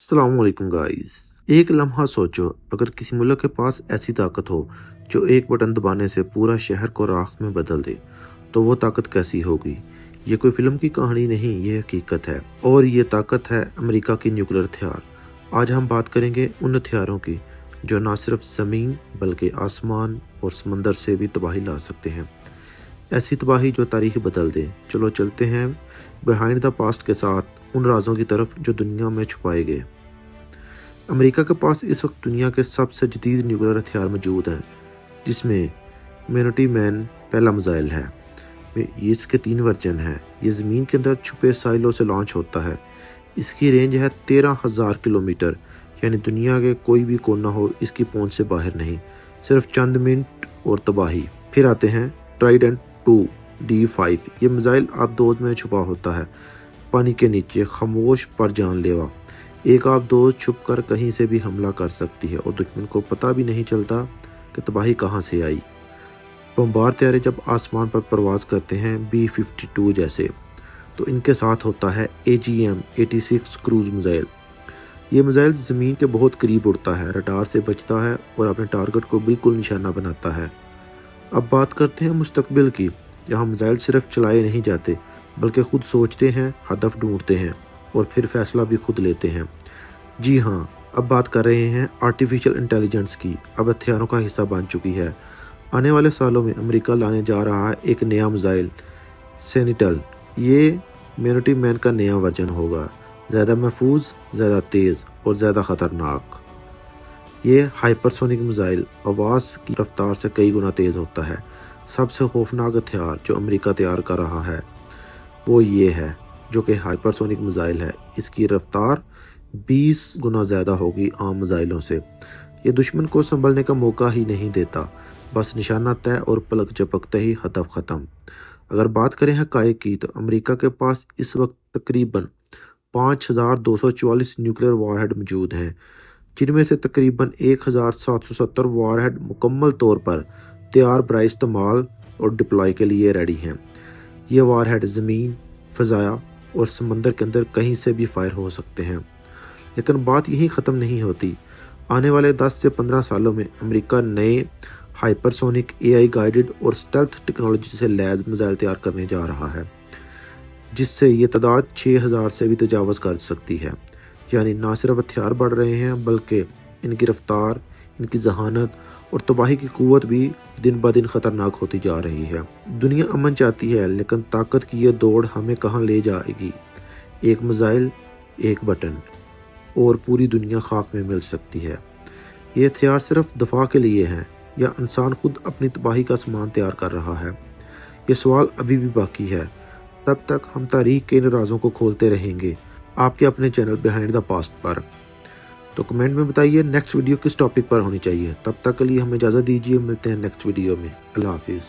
अस्सलाम वालेकुम गाइस। एक लम्हा सोचो, अगर किसी मुल्क के पास ऐसी ताकत हो जो एक बटन दबाने से पूरा शहर को राख में बदल दे, तो वो ताकत कैसी होगी। ये कोई फिल्म की कहानी नहीं, ये हकीकत है। और ये ताकत है अमेरिका की न्यूक्लियर हथियार। आज हम बात करेंगे उन हथियारों की जो ना सिर्फ ज़मीन बल्कि आसमान और समंदर से भी तबाही ला सकते हैं। ऐसी तबाही जो तारीख बदल दे। चलो चलते हैं बिहाइंड द पास्ट के साथ उन राजों की तरफ जो दुनिया में छुपाए गए। अमेरिका के पास इस वक्त दुनिया के सबसे जदीद न्यूक्लियर हथियार मौजूद हैं, जिसमें मिनटी मैन पहला मिसाइल है। ये इसके 3 वर्जन हैं। ये ज़मीन के अंदर छुपे साइलों से लॉन्च होता है। इसकी रेंज है 13,000 किलोमीटर, यानी दुनिया के कोई भी कोना हो इसकी पहुंच से बाहर नहीं, सिर्फ चंद मिनट और तबाही। फिर आते हैं ट्राइडेंट 2 D5। ये मिसाइल आबदोज में छुपा होता है, पानी के नीचे, खामोश पर जानलेवा। एक आबदोज छुप कर कहीं से भी हमला कर सकती है और दुश्मन को पता भी नहीं चलता कि तबाही कहाँ से आई। बमबार तैयारे जब आसमान पर परवाज करते हैं B-52 जैसे, तो इनके साथ होता है AGM-86 क्रूज मिसाइल। ये मिसाइल ज़मीन के बहुत करीब उड़ता है, रडार से बचता है और अपने टारगेट को बिल्कुल निशाना बनाता है। अब बात करते हैं मुस्तकबिल की, जहाँ मिसाइल सिर्फ चलाए नहीं जाते बल्कि खुद सोचते हैं, हदफ ढूंढते हैं और फिर फैसला भी खुद लेते हैं। जी हाँ, अब बात कर रहे हैं आर्टिफिशियल इंटेलिजेंस की। अब हथियारों का हिस्सा बन चुकी है। आने वाले सालों में अमेरिका लाने जा रहा है एक नया मिसाइल, सेनिटल। ये मिनटी मैन का नया वर्जन होगा, ज़्यादा महफूज, ज़्यादा तेज़ और ज़्यादा ख़तरनाक। ये हाइपरसोनिक मिसाइल आवाज़ की रफ्तार से कई गुना तेज़ होता है। सबसे खौफनाक हथियार जो अमेरिका तैयार कर रहा है वो ये है, जो कि हाइपरसोनिक मिसाइल है। इसकी रफ्तार 20 गुना ज़्यादा होगी आम मिसाइलों से। ये दुश्मन को संभलने का मौका ही नहीं देता, बस निशाना तय और पलक झपकते ही हदफ ख़त्म। अगर बात करें हक़ाइक़ की, तो अमेरिका के पास इस वक्त तकरीबन 5,244 न्यूक्लियर वारहेड मौजूद हैं, जिनमें से तकरीबन 1,770 वारहेड मुकम्मल तौर पर तैयार बराए इस्तेमाल और डिप्लॉय के लिए रेडी हैं। ये वारहेड ज़मीन, फ़ज़ाया और समंदर के अंदर कहीं से भी फायर हो सकते हैं। लेकिन बात यहीं ख़त्म नहीं होती। आने वाले 10 से 15 सालों में अमेरिका नए हाइपरसोनिक AI गाइडेड और स्टेल्थ टेक्नोलॉजी से लैस मिसाइल तैयार करने जा रहा है, जिससे ये तादाद 6,000 से भी तजावज़ कर सकती है। यानी ना सिर्फ हथियार बढ़ रहे हैं बल्कि इनकी रफ्तार, इनकी जहानत और तबाही की क़ुव्वत भी दिन ब दिन ख़तरनाक होती जा रही है। दुनिया अमन चाहती है, लेकिन ताकत की ये दौड़ हमें कहाँ ले जाएगी। एक मिसाइल, एक बटन और पूरी दुनिया खाक में मिल सकती है। ये हथियार सिर्फ दफा के लिए हैं या इंसान खुद अपनी तबाही का सामान तैयार कर रहा है, ये सवाल अभी भी बाकी है। तब तक हम तारीख के इन राजों को खोलते रहेंगे आपके अपने चैनल बिहाइंड द पास्ट पर। तो कमेंट में बताइए नेक्स्ट वीडियो किस टॉपिक पर होनी चाहिए। तब तक के लिए हमें इजाज़त दीजिए, मिलते हैं नेक्स्ट वीडियो में। अल्लाह हाफिज़।